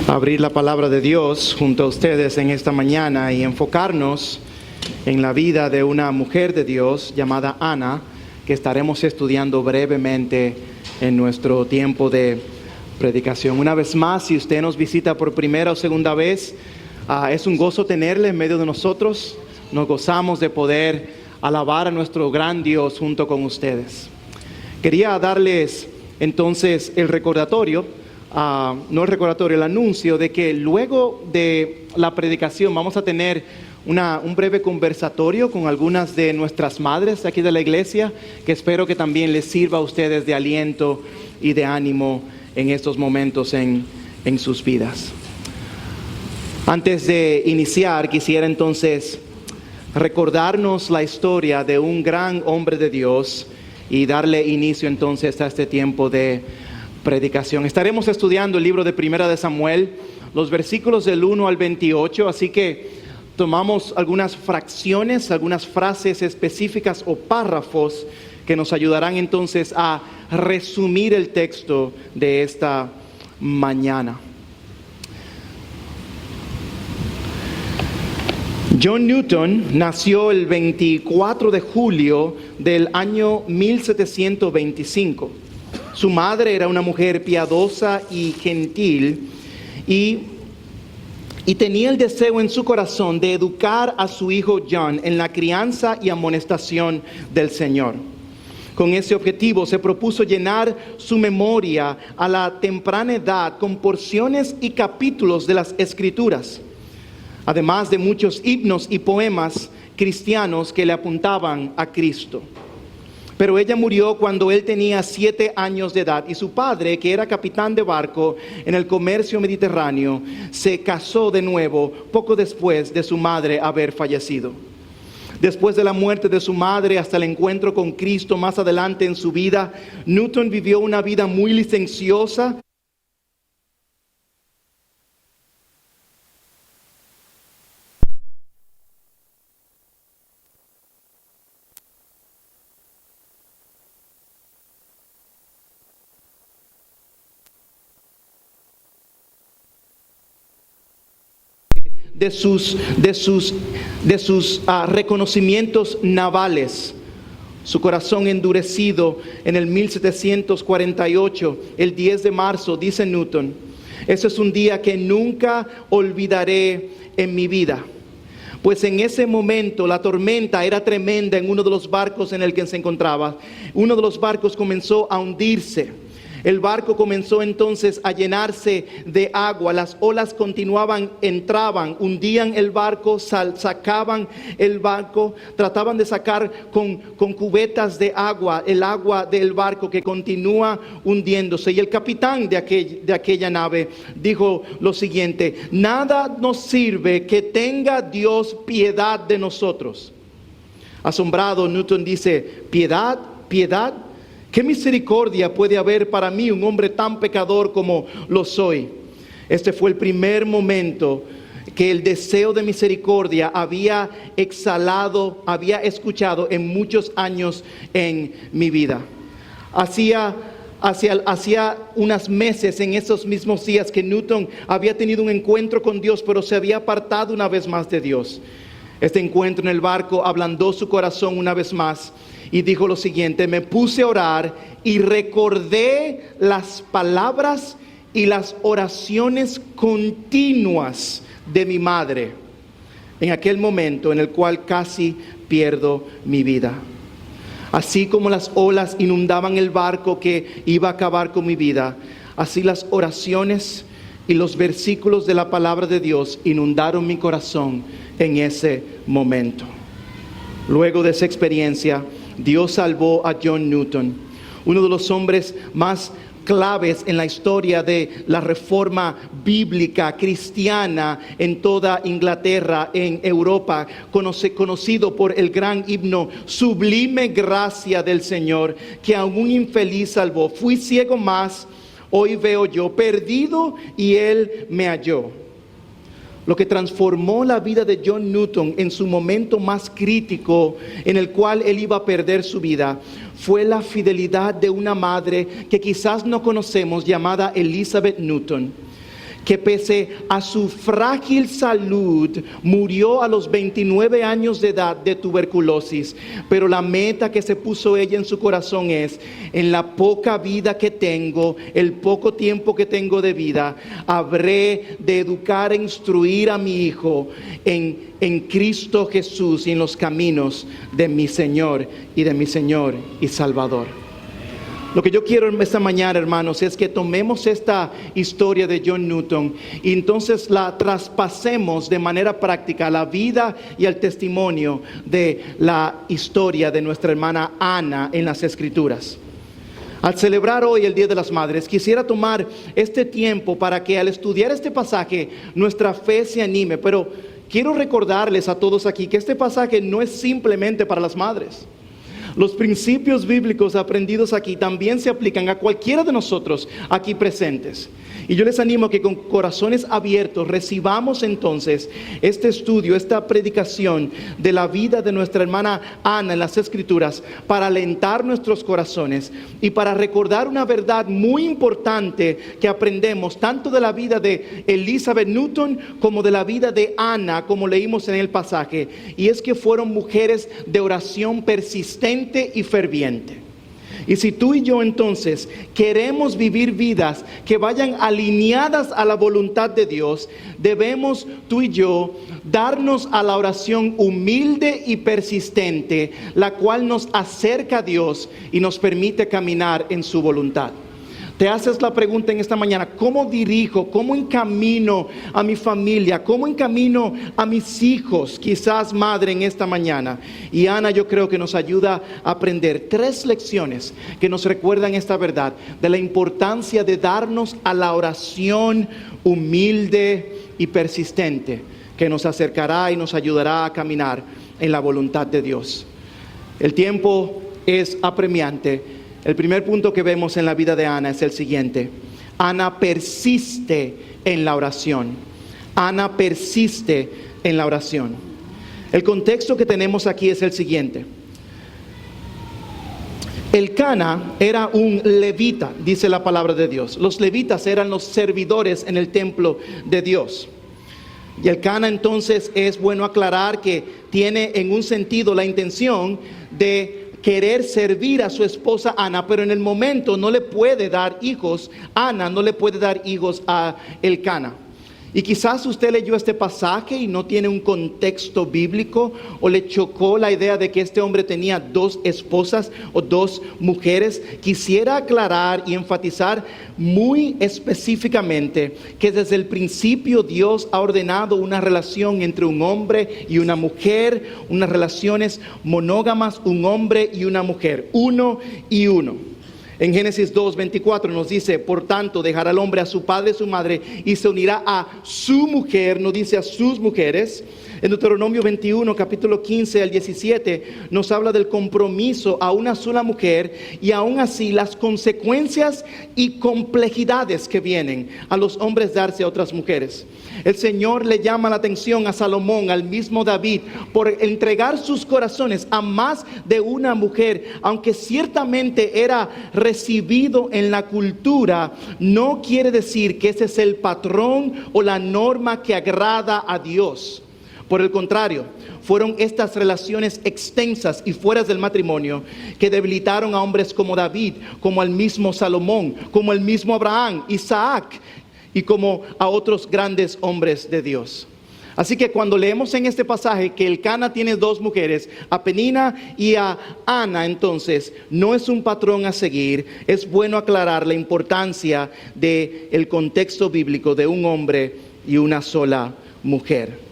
Abrir la palabra de Dios junto a ustedes en esta mañana y enfocarnos en la vida de una mujer de Dios llamada Ana, que estaremos estudiando brevemente en nuestro tiempo de predicación. Una vez más, si usted nos visita por primera o segunda vez, es un gozo tenerle en medio de nosotros. Nos gozamos de poder alabar a nuestro gran Dios junto con ustedes. Quería darles entonces el anuncio de que luego de la predicación vamos a tener un breve conversatorio con algunas de nuestras madres aquí de la iglesia, que espero que también les sirva a ustedes de aliento y de ánimo en estos momentos en sus vidas. Antes de iniciar, quisiera entonces recordarnos la historia de un gran hombre de Dios y darle inicio entonces a este tiempo de predicación. Estaremos estudiando el libro de Primera de Samuel, los versículos del 1 al 28, así que tomamos algunas fracciones, algunas frases específicas o párrafos que nos ayudarán entonces a resumir el texto de esta mañana. John Newton nació el 24 de julio del año 1725. Su madre era una mujer piadosa y gentil y tenía el deseo en su corazón de educar a su hijo John en la crianza y amonestación del Señor. Con ese objetivo se propuso llenar su memoria a la temprana edad con porciones y capítulos de las Escrituras, además de muchos himnos y poemas cristianos que le apuntaban a Cristo. Pero ella murió cuando él tenía 7 años de edad y su padre, que era capitán de barco en el comercio mediterráneo, se casó de nuevo poco después de su madre haber fallecido. Después de la muerte de su madre hasta el encuentro con Cristo más adelante en su vida, Newton vivió una vida muy licenciosa, de sus reconocimientos navales. Su corazón endurecido en el 1748, el 10 de marzo, dice Newton: ese es un día que nunca olvidaré en mi vida, pues en ese momento la tormenta era tremenda en uno de los barcos en el que se encontraba. Uno de los barcos comenzó a hundirse. El barco comenzó entonces a llenarse de agua. Las olas continuaban, entraban, hundían el barco, sacaban el barco, trataban de sacar con cubetas de agua, el agua del barco que continúa hundiéndose. Y el capitán de aquella nave dijo lo siguiente: nada nos sirve que tenga Dios piedad de nosotros. Asombrado, Newton dice: ¿piedad? ¿Piedad? ¿Qué misericordia puede haber para mí, un hombre tan pecador como lo soy? Este fue el primer momento que el deseo de misericordia había escuchado en muchos años en mi vida. Hacía unos meses, en esos mismos días, que Newton había tenido un encuentro con Dios, pero se había apartado una vez más de Dios. Este encuentro en el barco ablandó su corazón una vez más y dijo lo siguiente: me puse a orar y recordé las palabras y las oraciones continuas de mi madre en aquel momento en el cual casi pierdo mi vida. Así como las olas inundaban el barco que iba a acabar con mi vida, así las oraciones y los versículos de la palabra de Dios inundaron mi corazón en ese momento. Luego de esa experiencia, Dios salvó a John Newton, uno de los hombres más claves en la historia de la reforma bíblica cristiana en toda Inglaterra, en Europa, conocido por el gran himno Sublime Gracia del Señor, que a un infeliz salvó. Fui ciego mas hoy veo yo, perdido y Él me halló. Lo que transformó la vida de John Newton en su momento más crítico, en el cual él iba a perder su vida, fue la fidelidad de una madre que quizás no conocemos, llamada Elizabeth Newton, que pese a su frágil salud, murió a los 29 años de edad de tuberculosis. Pero la meta que se puso ella en su corazón es: en la poca vida que tengo, el poco tiempo que tengo de vida, habré de educar e instruir a mi hijo en Cristo Jesús y en los caminos de mi Señor y Salvador. Lo que yo quiero esta mañana, hermanos, es que tomemos esta historia de John Newton y entonces la traspasemos de manera práctica a la vida y al testimonio de la historia de nuestra hermana Ana en las Escrituras. Al celebrar hoy el Día de las Madres, quisiera tomar este tiempo para que al estudiar este pasaje nuestra fe se anime, pero quiero recordarles a todos aquí que este pasaje no es simplemente para las madres. Los principios bíblicos aprendidos aquí también se aplican a cualquiera de nosotros aquí presentes. Y yo les animo a que con corazones abiertos recibamos entonces este estudio, esta predicación de la vida de nuestra hermana Ana en las Escrituras, para alentar nuestros corazones y para recordar una verdad muy importante que aprendemos tanto de la vida de Elizabeth Newton como de la vida de Ana, como leímos en el pasaje, y es que fueron mujeres de oración persistente y ferviente. Y si tú y yo entonces queremos vivir vidas que vayan alineadas a la voluntad de Dios, debemos tú y yo darnos a la oración humilde y persistente, la cual nos acerca a Dios y nos permite caminar en su voluntad. Te haces la pregunta en esta mañana: ¿cómo dirijo, cómo encamino a mi familia, cómo encamino a mis hijos? Quizás madre en esta mañana. Y Ana, yo creo que nos ayuda a aprender 3 lecciones que nos recuerdan esta verdad de la importancia de darnos a la oración humilde y persistente, que nos acercará y nos ayudará a caminar en la voluntad de Dios. El tiempo es apremiante. El primer punto que vemos en la vida de Ana es el siguiente: Ana persiste en la oración. Ana persiste en la oración. El contexto que tenemos aquí es el siguiente. Elcana era un levita, dice la palabra de Dios. Los levitas eran los servidores en el templo de Dios. Y Elcana entonces, es bueno aclarar que tiene en un sentido la intención de querer servir a su esposa Ana, pero en el momento no le puede dar hijos. Ana no le puede dar hijos a Elcana. Y quizás usted leyó este pasaje y no tiene un contexto bíblico, o le chocó la idea de que este hombre tenía 2 esposas o 2 mujeres. Quisiera aclarar y enfatizar muy específicamente que desde el principio Dios ha ordenado una relación entre un hombre y una mujer, unas relaciones monógamas, un hombre y una mujer, uno y uno. En Génesis 2:24 nos dice: por tanto, dejará el hombre a su padre y a su madre y se unirá a su mujer, no dice a sus mujeres. En Deuteronomio 21, capítulo 15 al 17, nos habla del compromiso a una sola mujer y aún así las consecuencias y complejidades que vienen a los hombres darse a otras mujeres. El Señor le llama la atención a Salomón, al mismo David, por entregar sus corazones a más de una mujer. Aunque ciertamente era recibido en la cultura, no quiere decir que ese es el patrón o la norma que agrada a Dios. Por el contrario, fueron estas relaciones extensas y fuera del matrimonio que debilitaron a hombres como David, como al mismo Salomón, como el mismo Abraham, Isaac y como a otros grandes hombres de Dios. Así que cuando leemos en este pasaje que Elcana tiene 2 mujeres, a Penina y a Ana, entonces no es un patrón a seguir. Es bueno aclarar la importancia del contexto bíblico de un hombre y una sola mujer.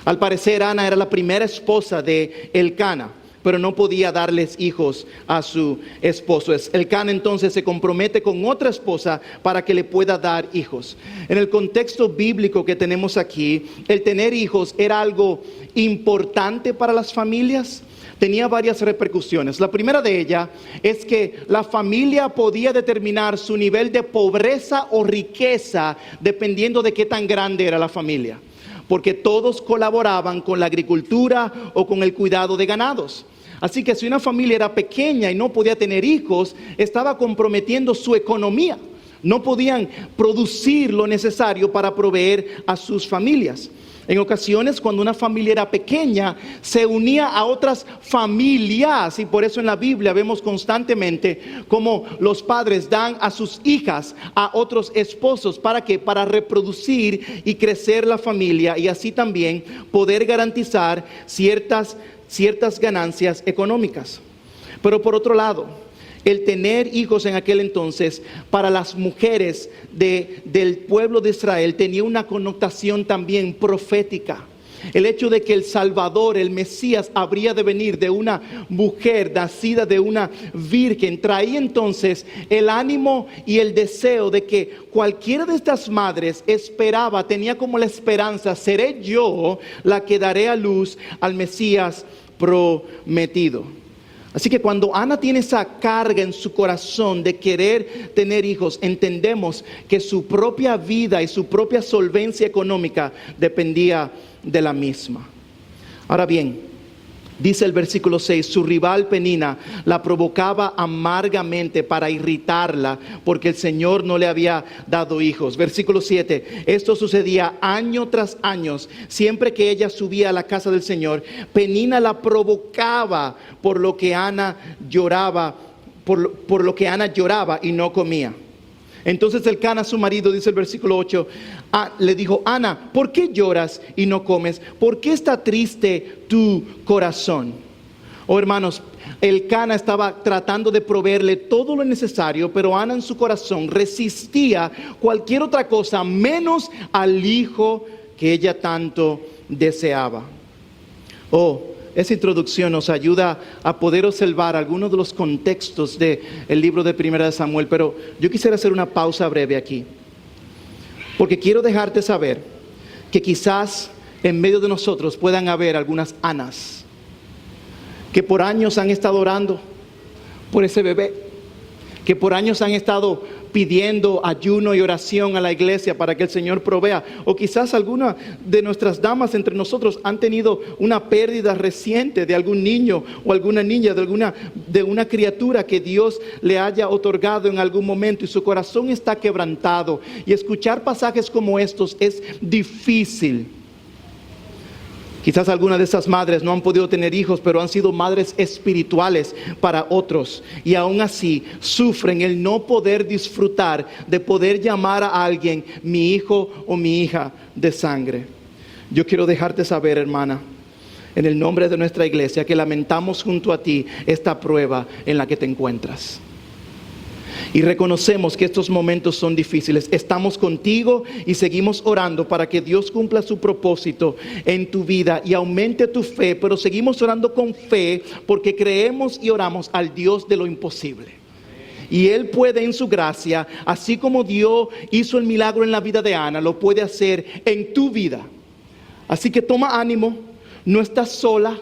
Al parecer Ana era la primera esposa de Elcana, pero no podía darles hijos a su esposo. Elcana entonces se compromete con otra esposa para que le pueda dar hijos. En el contexto bíblico que tenemos aquí, el tener hijos era algo importante para las familias. Tenía varias repercusiones. La primera de ellas es que la familia podía determinar su nivel de pobreza o riqueza dependiendo de qué tan grande era la familia, porque todos colaboraban con la agricultura o con el cuidado de ganados. Así que si una familia era pequeña y no podía tener hijos, estaba comprometiendo su economía. No podían producir lo necesario para proveer a sus familias. En ocasiones, cuando una familia era pequeña, se unía a otras familias, y por eso en la Biblia vemos constantemente cómo los padres dan a sus hijas a otros esposos. ¿Para qué? Para reproducir y crecer la familia, y así también poder garantizar ciertas ganancias económicas. Pero por otro lado, el tener hijos en aquel entonces para las mujeres del pueblo de Israel tenía una connotación también profética. El hecho de que el Salvador, el Mesías, habría de venir de una mujer nacida de una virgen, traía entonces el ánimo y el deseo de que cualquiera de estas madres esperaba, tenía como la esperanza: seré yo la que daré a luz al Mesías prometido. Así que cuando Ana tiene esa carga en su corazón de querer tener hijos, entendemos que su propia vida y su propia solvencia económica dependía de la misma. Ahora bien, dice el versículo 6, su rival Penina la provocaba amargamente para irritarla, porque el Señor no le había dado hijos. Versículo 7, esto sucedía año tras año. Siempre que ella subía a la casa del Señor, Penina la provocaba por lo que Ana lloraba, por lo que Ana lloraba y no comía. Entonces Elcana, su marido, dice el versículo 8, le dijo: Ana, ¿por qué lloras y no comes? ¿Por qué está triste tu corazón? Oh, hermanos, Elcana estaba tratando de proveerle todo lo necesario, pero Ana en su corazón resistía cualquier otra cosa menos al hijo que ella tanto deseaba. Esa introducción nos ayuda a poder observar algunos de los contextos del libro de Primera de Samuel, pero yo quisiera hacer una pausa breve aquí, porque quiero dejarte saber que quizás en medio de nosotros puedan haber algunas Anas que por años han estado orando por ese bebé, que por años han estado pidiendo ayuno y oración a la iglesia para que el Señor provea. O quizás alguna de nuestras damas entre nosotros han tenido una pérdida reciente de algún niño o alguna niña, de una criatura que Dios le haya otorgado en algún momento, y su corazón está quebrantado. Y escuchar pasajes como estos es difícil. Quizás algunas de esas madres no han podido tener hijos, pero han sido madres espirituales para otros, y aún así sufren el no poder disfrutar de poder llamar a alguien mi hijo o mi hija de sangre. Yo quiero dejarte saber, hermana, en el nombre de nuestra iglesia, que lamentamos junto a ti esta prueba en la que te encuentras. Y reconocemos que estos momentos son difíciles. Estamos contigo y seguimos orando para que Dios cumpla su propósito en tu vida y aumente tu fe. Pero seguimos orando con fe porque creemos y oramos al Dios de lo imposible. Y Él puede en su gracia, así como Dios hizo el milagro en la vida de Ana, lo puede hacer en tu vida. Así que toma ánimo, no estás sola.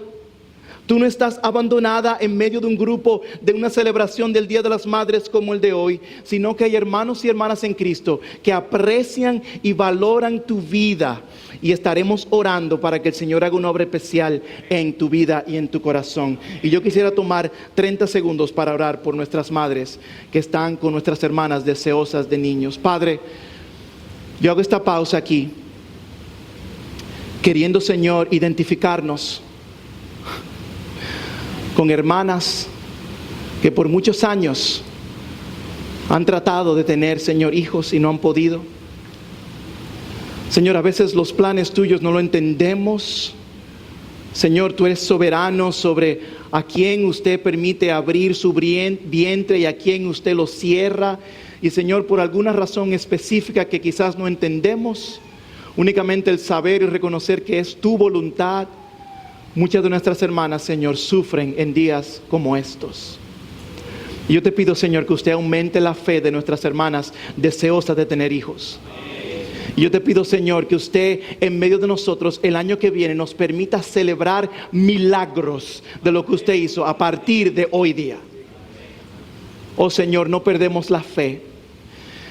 Tú no estás abandonada en medio de un grupo, de una celebración del Día de las Madres como el de hoy, sino que hay hermanos y hermanas en Cristo que aprecian y valoran tu vida, y estaremos orando para que el Señor haga una obra especial en tu vida y en tu corazón. Y yo quisiera tomar 30 segundos para orar por nuestras madres que están con nuestras hermanas deseosas de niños. Padre, yo hago esta pausa aquí, queriendo, Señor, identificarnos con hermanas que por muchos años han tratado de tener, Señor, hijos y no han podido. Señor, a veces los planes tuyos no lo entendemos. Señor, tú eres soberano sobre a quién usted permite abrir su vientre y a quién usted lo cierra. Y Señor, por alguna razón específica que quizás no entendemos, únicamente el saber y reconocer que es tu voluntad, muchas de nuestras hermanas, Señor, sufren en días como estos. Y yo te pido, Señor, que usted aumente la fe de nuestras hermanas deseosas de tener hijos. Y yo te pido, Señor, que usted en medio de nosotros el año que viene nos permita celebrar milagros de lo que usted hizo a partir de hoy día. Oh Señor, no perdemos la fe.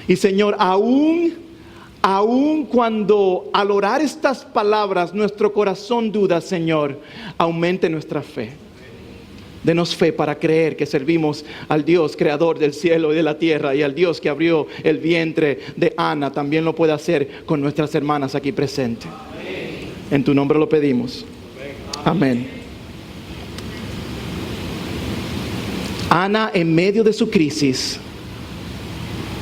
Y Señor, aún cuando al orar estas palabras nuestro corazón duda, Señor, aumente nuestra fe. Denos fe para creer que servimos al Dios creador del cielo y de la tierra, y al Dios que abrió el vientre de Ana también lo puede hacer con nuestras hermanas aquí presentes. En tu nombre lo pedimos. Amén. Ana, en medio de su crisis,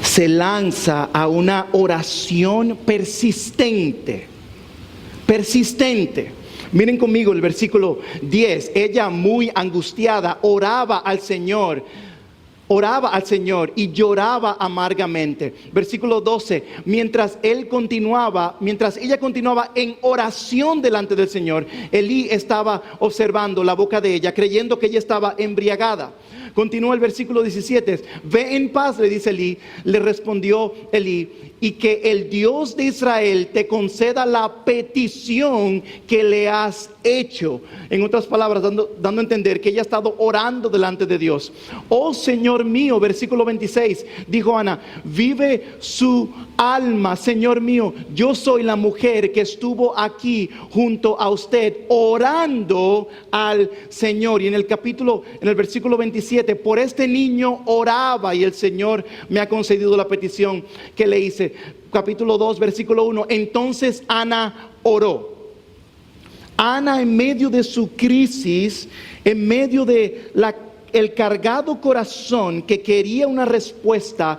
se lanza a una oración persistente. Miren conmigo el versículo 10. Ella, muy angustiada, oraba al Señor y lloraba amargamente. Versículo 12. Mientras ella continuaba en oración delante del Señor, Elí estaba observando la boca de ella, creyendo que ella estaba embriagada. Continúa el versículo 17. Ve en paz, le dice Elí. Le respondió Elí, y que el Dios de Israel te conceda la petición que le has hecho. En otras palabras, dando a entender que ella ha estado orando delante de Dios. Oh Señor mío, versículo 26, dijo Ana, vive su alma, Señor mío, yo soy la mujer que estuvo aquí junto a usted orando al Señor. Y en el versículo 27, por este niño oraba y el Señor me ha concedido la petición que le hice. Capítulo 2, versículo 1, entonces Ana oró. Ana, en medio de su crisis, en medio de el cargado corazón que quería una respuesta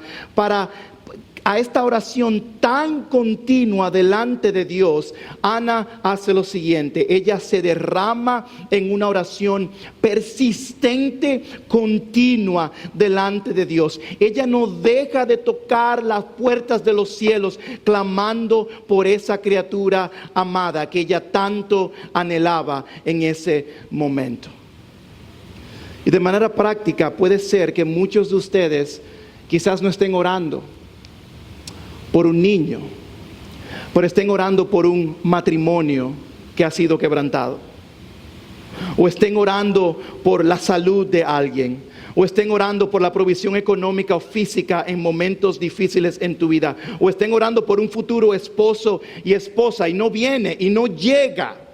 a esta oración tan continua delante de Dios, Ana hace lo siguiente. Ella se derrama en una oración persistente, continua delante de Dios. Ella no deja de tocar las puertas de los cielos, clamando por esa criatura amada que ella tanto anhelaba en ese momento. Y de manera práctica puede ser que muchos de ustedes quizás no estén orando por un niño, pero estén orando por un matrimonio que ha sido quebrantado, o estén orando por la salud de alguien, o estén orando por la provisión económica o física en momentos difíciles en tu vida, o estén orando por un futuro esposo y esposa y no viene y no llega.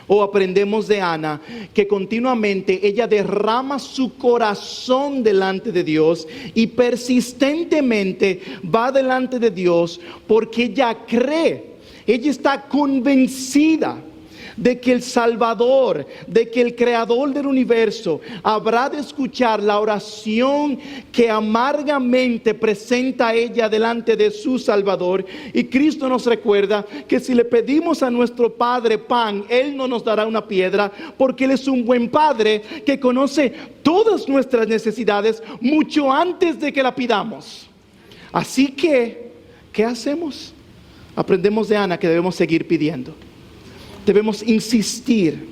O aprendemos de Ana que continuamente ella derrama su corazón delante de Dios y persistentemente va delante de Dios porque ella cree, ella está convencida de que el Salvador, de que el Creador del universo habrá de escuchar la oración que amargamente presenta ella delante de su Salvador. Y Cristo nos recuerda que si le pedimos a nuestro Padre pan, Él no nos dará una piedra, porque Él es un buen Padre que conoce todas nuestras necesidades mucho antes de que la pidamos. Así que, ¿qué hacemos? Aprendemos de Ana que debemos seguir pidiendo. Debemos insistir.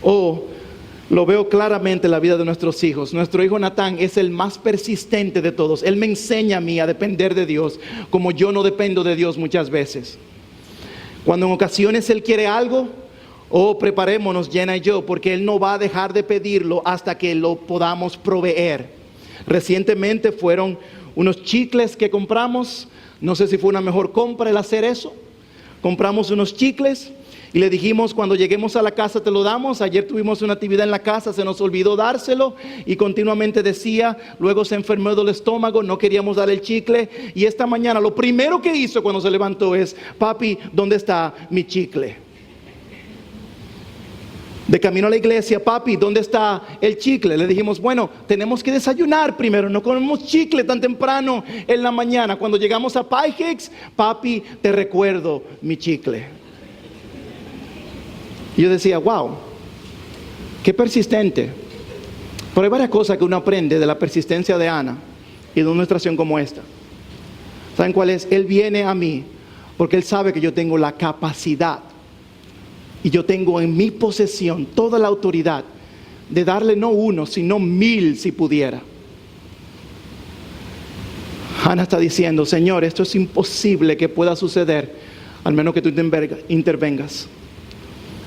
Lo veo claramente en la vida de nuestros hijos. Nuestro hijo Natán es el más persistente de todos. Él me enseña a mí a depender de Dios, como yo no dependo de Dios muchas veces. Cuando en ocasiones él quiere algo, preparémonos, Jenna y yo, porque él no va a dejar de pedirlo hasta que lo podamos proveer. Recientemente fueron unos chicles que compramos. No sé si fue una mejor compra el hacer eso. Compramos unos chicles y le dijimos, cuando lleguemos a la casa te lo damos. Ayer tuvimos una actividad en la casa, se nos olvidó dárselo y continuamente decía, luego se enfermó del estómago, no queríamos darle el chicle. Y esta mañana lo primero que hizo cuando se levantó es, papi, ¿dónde está mi chicle? De camino a la iglesia, papi, ¿dónde está el chicle? Le dijimos, bueno, tenemos que desayunar primero, no comemos chicle tan temprano en la mañana. Cuando llegamos a Pie Cakes, papi, te recuerdo mi chicle. Y yo decía, wow, qué persistente. Pero hay varias cosas que uno aprende de la persistencia de Ana y de una ilustración como esta. ¿Saben cuál es? Él viene a mí porque Él sabe que yo tengo la capacidad y yo tengo en mi posesión toda la autoridad de darle no 1, sino 1000 si pudiera. Ana está diciendo, Señor, esto es imposible que pueda suceder, al menos que tú intervengas.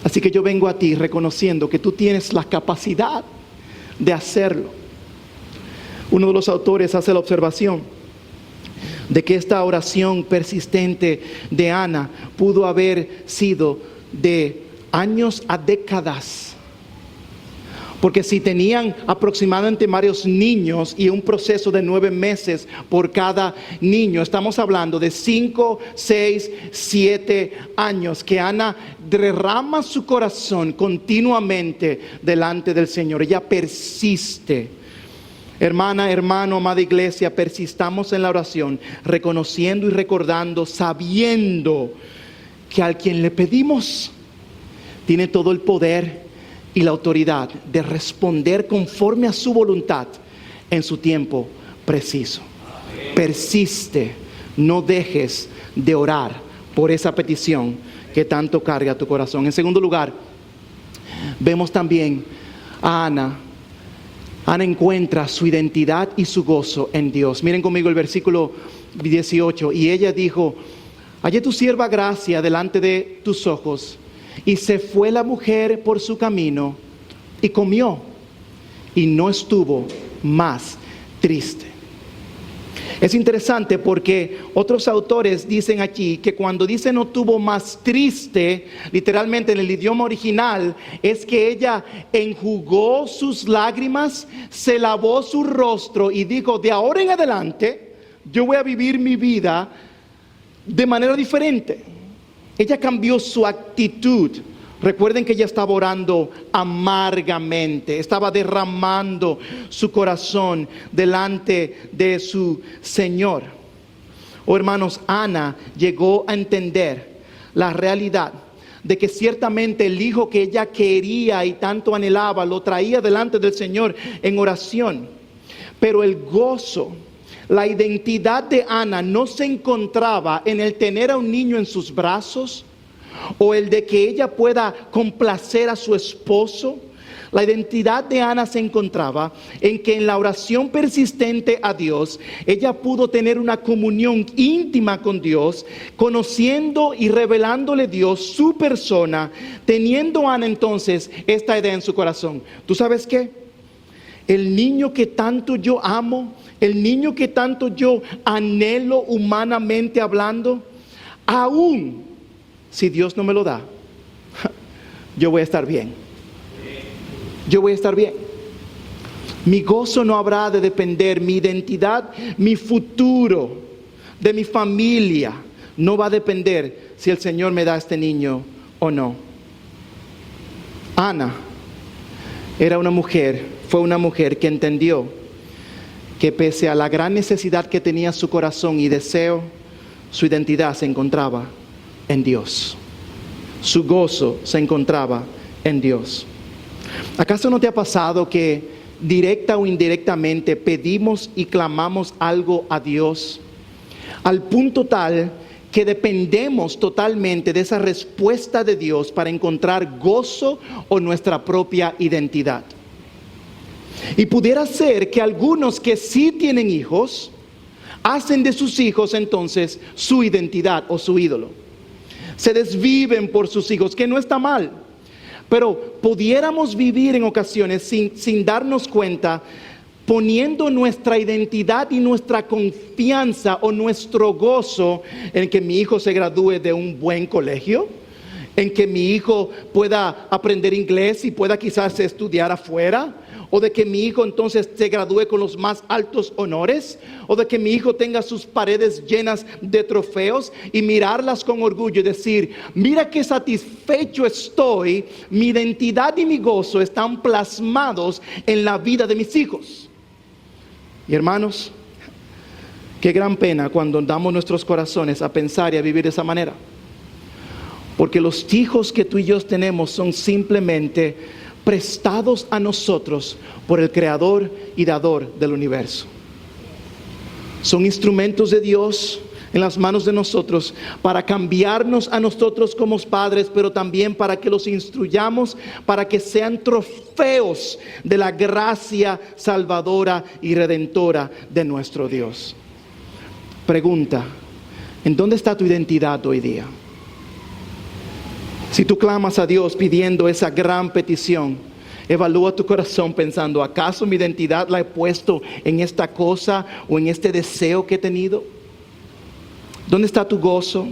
Así que yo vengo a ti reconociendo que tú tienes la capacidad de hacerlo. Uno de los autores hace la observación de que esta oración persistente de Ana pudo haber sido de años a décadas. Porque si tenían aproximadamente varios niños y un proceso de 9 meses por cada niño, estamos hablando de 5, 6, 7 años que Ana derrama su corazón continuamente delante del Señor. Ella persiste. Hermana, hermano, amada iglesia, persistamos en la oración, reconociendo y recordando, sabiendo que al quien le pedimos tiene todo el poder y la autoridad de responder conforme a su voluntad en su tiempo preciso. Persiste, no dejes de orar por esa petición que tanto carga tu corazón. En segundo lugar, vemos también a Ana. Ana encuentra su identidad y su gozo en Dios. Miren conmigo el versículo 18. Y ella dijo: hallé tu sierva gracia delante de tus ojos. Y se fue la mujer por su camino y comió, y no estuvo más triste. Es interesante porque otros autores dicen aquí que cuando dice no tuvo más triste, literalmente en el idioma original, es que ella enjugó sus lágrimas, se lavó su rostro y dijo: de ahora en adelante yo voy a vivir mi vida de manera diferente. Ella cambió su actitud. Recuerden que ella estaba orando amargamente, estaba derramando su corazón delante de su Señor. Oh hermanos, Ana llegó a entender la realidad de que ciertamente el hijo que ella quería y tanto anhelaba lo traía delante del Señor en oración. Pero el gozo, la identidad de Ana no se encontraba en el tener a un niño en sus brazos o el de que ella pueda complacer a su esposo. La identidad de Ana se encontraba en que en la oración persistente a Dios, ella pudo tener una comunión íntima con Dios, conociendo y revelándole Dios su persona, teniendo Ana entonces esta idea en su corazón. ¿Tú sabes qué? El niño que tanto yo amo, el niño que tanto yo anhelo humanamente hablando, aún si Dios no me lo da, yo voy a estar bien. Yo voy a estar bien. Mi gozo no habrá de depender, mi identidad, mi futuro, de mi familia, no va a depender si el Señor me da este niño o no. Ana fue una mujer que entendió que pese a la gran necesidad que tenía su corazón y deseo, su identidad se encontraba en Dios. Su gozo se encontraba en Dios. ¿Acaso no te ha pasado que directa o indirectamente pedimos y clamamos algo a Dios al punto tal que dependemos totalmente de esa respuesta de Dios para encontrar gozo o nuestra propia identidad? Y pudiera ser que algunos que sí tienen hijos hacen de sus hijos entonces su identidad o su ídolo. Se desviven por sus hijos, que no está mal. Pero pudiéramos vivir en ocasiones sin darnos cuenta, poniendo nuestra identidad y nuestra confianza o nuestro gozo en que mi hijo se gradúe de un buen colegio, en que mi hijo pueda aprender inglés y pueda quizás estudiar afuera, o de que mi hijo entonces se gradúe con los más altos honores, o de que mi hijo tenga sus paredes llenas de trofeos y mirarlas con orgullo y decir: mira qué satisfecho estoy, mi identidad y mi gozo están plasmados en la vida de mis hijos. Y hermanos, qué gran pena cuando damos nuestros corazones a pensar y a vivir de esa manera, porque los hijos que tú y yo tenemos son simplemente prestados a nosotros por el Creador y Dador del universo. Son instrumentos de Dios en las manos de nosotros para cambiarnos a nosotros como padres, pero también para que los instruyamos, para que sean trofeos de la gracia salvadora y redentora de nuestro Dios. Pregunta: ¿en dónde está tu identidad hoy día? Si tú clamas a Dios pidiendo esa gran petición, evalúa tu corazón pensando: ¿acaso mi identidad la he puesto en esta cosa o en este deseo que he tenido? ¿Dónde está tu gozo?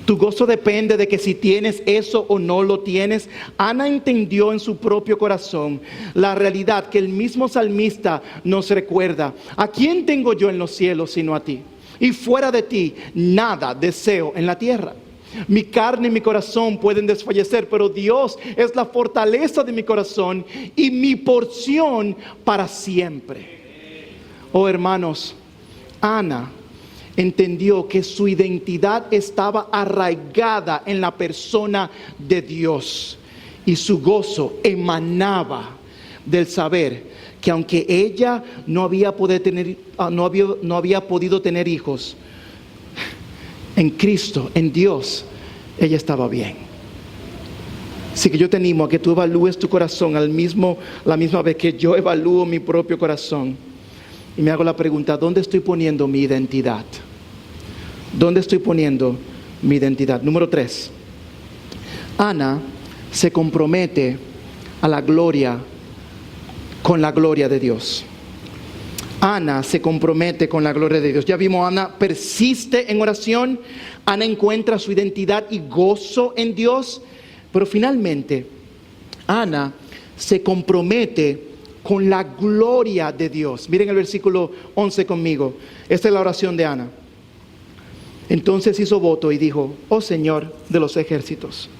Tu gozo depende de que si tienes eso o no lo tienes. Ana entendió en su propio corazón la realidad que el mismo salmista nos recuerda. ¿A quién tengo yo en los cielos sino a ti? Y fuera de ti nada deseo en la tierra. Mi carne y mi corazón pueden desfallecer, pero Dios es la fortaleza de mi corazón y mi porción para siempre. Oh hermanos, Ana entendió que su identidad estaba arraigada en la persona de Dios y su gozo emanaba del saber que aunque ella no había podido tener hijos, en Cristo, en Dios, ella estaba bien. Así que yo te animo a que tú evalúes tu corazón la misma vez que yo evalúo mi propio corazón. Y me hago la pregunta, ¿dónde estoy poniendo mi identidad? ¿Dónde estoy poniendo mi identidad? Número 3. Ana se compromete a la gloria, con la gloria de Dios. Ana se compromete con la gloria de Dios. Ya vimos, Ana persiste en oración. Ana encuentra su identidad y gozo en Dios. Pero finalmente, Ana se compromete con la gloria de Dios. Miren el versículo 11 conmigo. Esta es la oración de Ana. Entonces hizo voto y dijo: oh Señor de los ejércitos,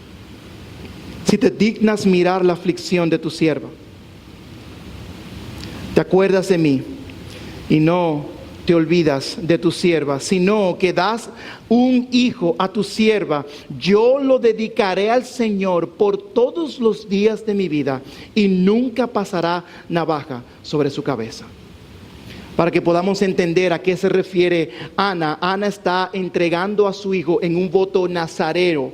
si te dignas mirar la aflicción de tu sierva, te acuerdas de mí y no te olvidas de tu sierva, sino que das un hijo a tu sierva, yo lo dedicaré al Señor por todos los días de mi vida y nunca pasará navaja sobre su cabeza. Para que podamos entender a qué se refiere Ana, Ana está entregando a su hijo en un voto nazareo.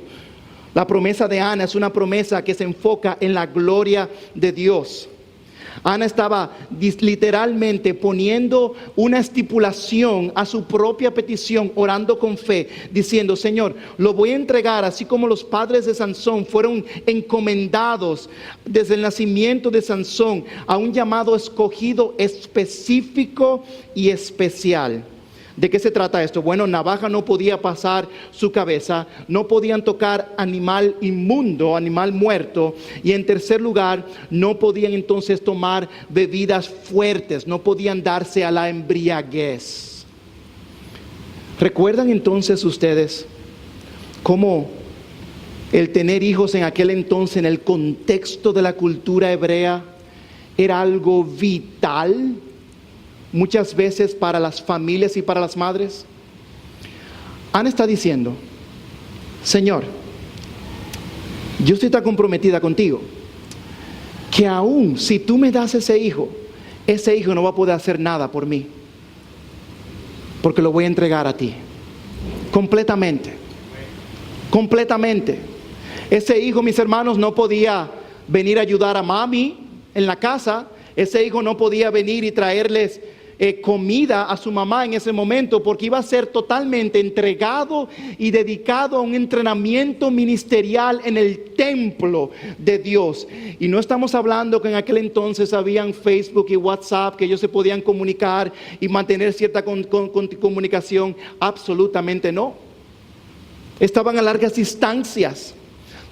La promesa de Ana es una promesa que se enfoca en la gloria de Dios. Ana estaba literalmente poniendo una estipulación a su propia petición, orando con fe, diciendo: Señor, lo voy a entregar, así como los padres de Sansón fueron encomendados desde el nacimiento de Sansón a un llamado escogido, específico y especial. ¿De qué se trata esto? Bueno, navaja no podía pasar su cabeza, no podían tocar animal inmundo, animal muerto, y en tercer lugar, no podían entonces tomar bebidas fuertes, no podían darse a la embriaguez. ¿Recuerdan entonces ustedes cómo el tener hijos en aquel entonces, en el contexto de la cultura hebrea, era algo vital? Muchas veces para las familias y para las madres. Ana está diciendo: Señor, yo estoy tan comprometida contigo que aún si tú me das ese hijo no va a poder hacer nada por mí, porque lo voy a entregar a ti completamente. Ese hijo, mis hermanos, no podía venir a ayudar a mami en la casa. Ese hijo no podía venir y traerles comida a su mamá en ese momento, porque iba a ser totalmente entregado y dedicado a un entrenamiento ministerial en el templo de Dios. Y no estamos hablando que en aquel entonces habían Facebook y WhatsApp, que ellos se podían comunicar y mantener cierta comunicación. Absolutamente no. Estaban a largas distancias.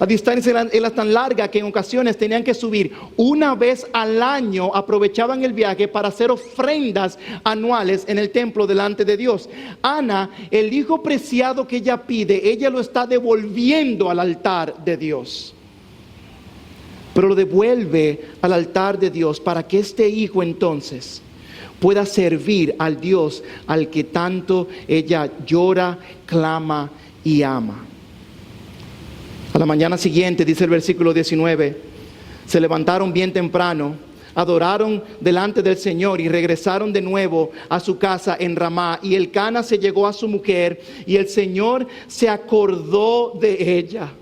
La distancia era tan larga que en ocasiones tenían que subir una vez al año. Aprovechaban el viaje para hacer ofrendas anuales en el templo delante de Dios. Ana, el hijo preciado que ella pide, ella lo está devolviendo al altar de Dios. Pero lo devuelve al altar de Dios para que este hijo entonces pueda servir al Dios al que tanto ella llora, clama y ama. A la mañana siguiente, dice el versículo 19, se levantaron bien temprano, adoraron delante del Señor y regresaron de nuevo a su casa en Ramá. Y Elcana se llegó a su mujer y el Señor se acordó de ella.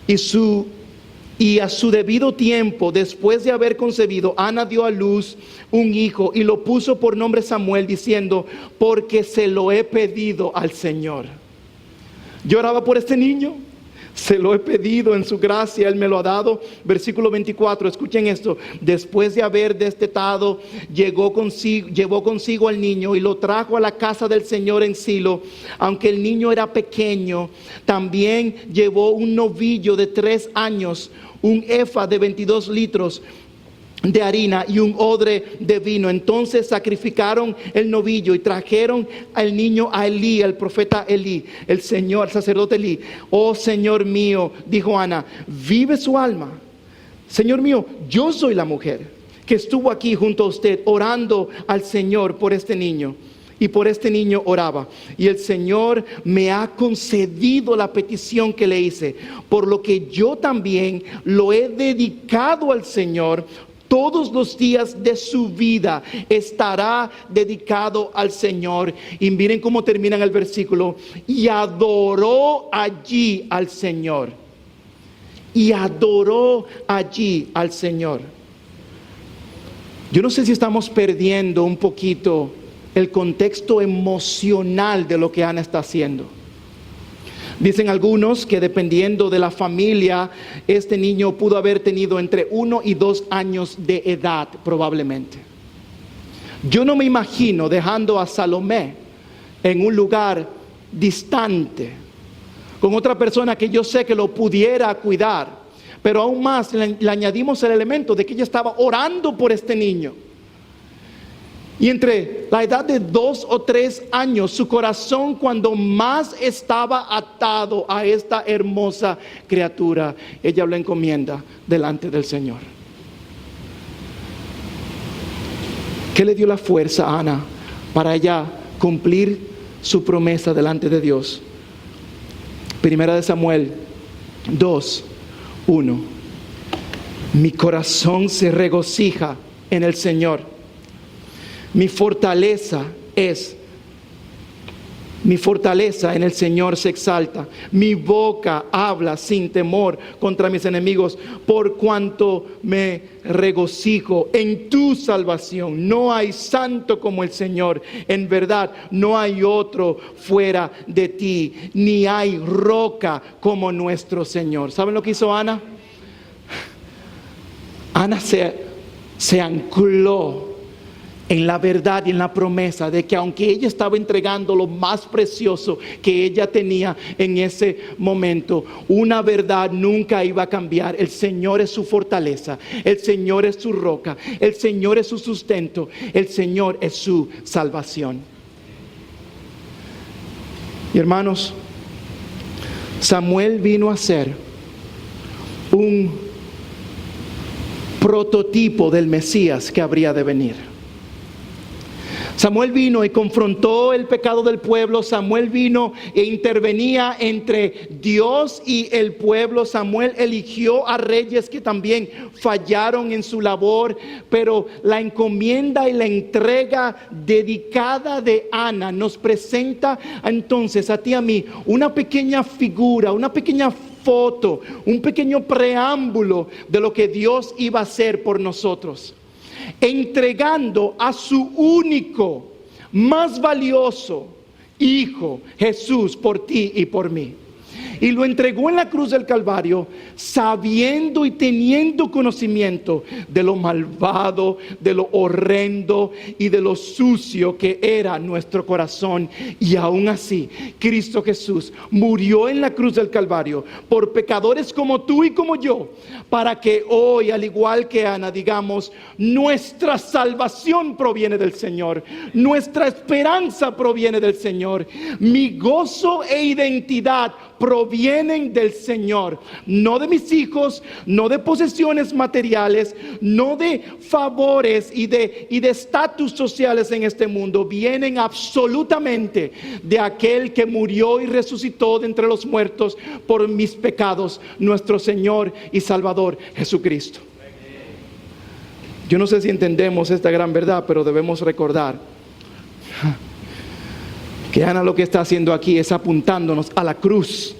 Y a su debido tiempo, después de haber concebido, Ana dio a luz un hijo y lo puso por nombre Samuel, diciendo: porque se lo he pedido al Señor. Yo oraba por este niño, Se lo he pedido en su gracia, Él me lo ha dado. Versículo 24, escuchen esto. Después de haber destetado, llevó consigo al niño y lo trajo a la casa del Señor en Silo. Aunque el niño era pequeño, también llevó un novillo de 3 años, un efa de 22 litros de harina y un odre de vino. Entonces sacrificaron el novillo y trajeron al niño a Elí, el profeta Elí, el sacerdote Elí. Oh Señor mío, dijo Ana, vive su alma. Señor mío, yo soy la mujer que estuvo aquí junto a usted orando al Señor por este niño. Y por este niño oraba. Y el Señor me ha concedido la petición que le hice, por lo que yo también lo he dedicado al Señor. Todos los días de su vida estará dedicado al Señor. Y miren cómo termina el versículo. Y adoró allí al Señor. Y adoró allí al Señor. Yo no sé si estamos perdiendo un poquito el contexto emocional de lo que Ana está haciendo. Dicen algunos que dependiendo de la familia, este niño pudo haber tenido entre 1 y 2 años de edad probablemente. Yo no me imagino dejando a Salomé en un lugar distante, con otra persona que yo sé que lo pudiera cuidar, pero aún más le añadimos el elemento de que ella estaba orando por este niño. Y entre la edad de 2 o 3 años, su corazón cuando más estaba atado a esta hermosa criatura, ella lo encomienda delante del Señor. ¿Qué le dio la fuerza a Ana para ella cumplir su promesa delante de Dios? Primera de Samuel 2:1. Mi corazón se regocija en el Señor. Mi fortaleza en el Señor se exalta. Mi boca habla sin temor contra mis enemigos, por cuanto me regocijo en tu salvación. No hay santo como el Señor. En verdad, no hay otro fuera de ti, ni hay roca como nuestro Señor. ¿Saben lo que hizo Ana? Ana se ancló en la verdad y en la promesa de que aunque ella estaba entregando lo más precioso que ella tenía en ese momento, una verdad nunca iba a cambiar. El Señor es su fortaleza, el Señor es su roca, el Señor es su sustento, el Señor es su salvación. Y hermanos, Samuel vino a ser un prototipo del Mesías que habría de venir. Samuel vino y confrontó el pecado del pueblo. Samuel vino e intervenía entre Dios y el pueblo. Samuel eligió a reyes que también fallaron en su labor, pero la encomienda y la entrega dedicada de Ana nos presenta entonces a ti y a mí una pequeña figura, una pequeña foto, un pequeño preámbulo de lo que Dios iba a hacer por nosotros, entregando a su único, más valioso Hijo, Jesús, por ti y por mí. Y lo entregó en la cruz del Calvario, sabiendo y teniendo conocimiento de lo malvado, de lo horrendo y de lo sucio que era nuestro corazón. Y aún así, Cristo Jesús murió en la cruz del Calvario por pecadores como tú y como yo, para que hoy, al igual que Ana, digamos: nuestra salvación proviene del Señor, nuestra esperanza proviene del Señor, mi gozo e identidad provienen del Señor, no de mis hijos, no de posesiones materiales, no de favores y de estatus sociales en este mundo. Vienen absolutamente de aquel que murió y resucitó de entre los muertos por mis pecados, nuestro Señor y Salvador Jesucristo. Yo no sé si entendemos esta gran verdad, pero debemos recordar que Ana lo que está haciendo aquí es apuntándonos a la cruz,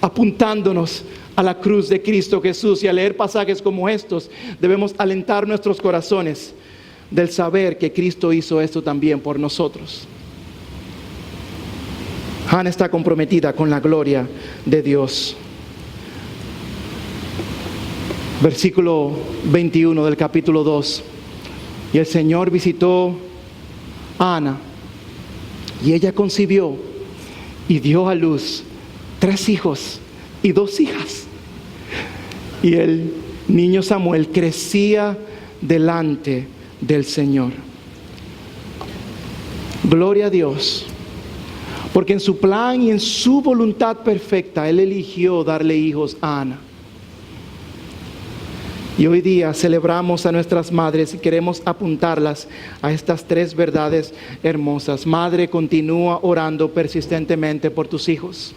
apuntándonos a la cruz de Cristo Jesús. Y al leer pasajes como estos, debemos alentar nuestros corazones del saber que Cristo hizo esto también por nosotros. Ana está comprometida con la gloria de Dios. Versículo 21 del capítulo 2. Y el Señor visitó a Ana, y ella concibió y dio a luz 3 hijos y 2 hijas. Y el niño Samuel crecía delante del Señor. Gloria a Dios, porque en su plan y en su voluntad perfecta Él eligió darle hijos a Ana. Y hoy día celebramos a nuestras madres y queremos apuntarlas a estas 3 verdades hermosas. Madre, continúa orando persistentemente por tus hijos.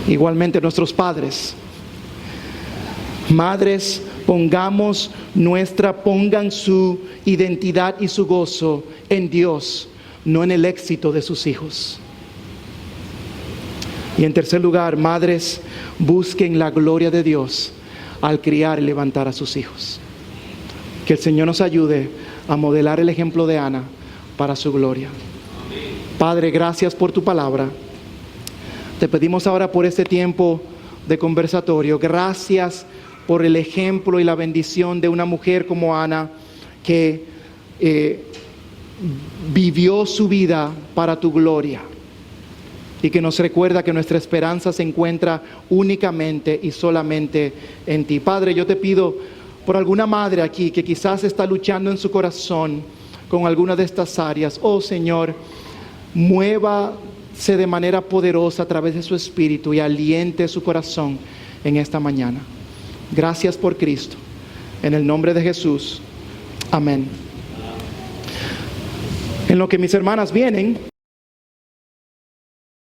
Igualmente nuestros padres. Madres, pongan su identidad y su gozo en Dios, no en el éxito de sus hijos. Y en tercer lugar, madres, busquen la gloria de Dios al criar y levantar a sus hijos. Que el Señor nos ayude a modelar el ejemplo de Ana para su gloria. Padre, gracias por tu palabra. Te pedimos ahora por este tiempo de conversatorio. Gracias por el ejemplo y la bendición de una mujer como Ana, que vivió su vida para tu gloria, y que nos recuerda que nuestra esperanza se encuentra únicamente y solamente en ti. Padre, yo te pido por alguna madre aquí que quizás está luchando en su corazón con alguna de estas áreas. Oh Señor, muévase de manera poderosa a través de su espíritu y aliente su corazón en esta mañana. Gracias por Cristo. En el nombre de Jesús. Amén. En lo que mis hermanas vienen.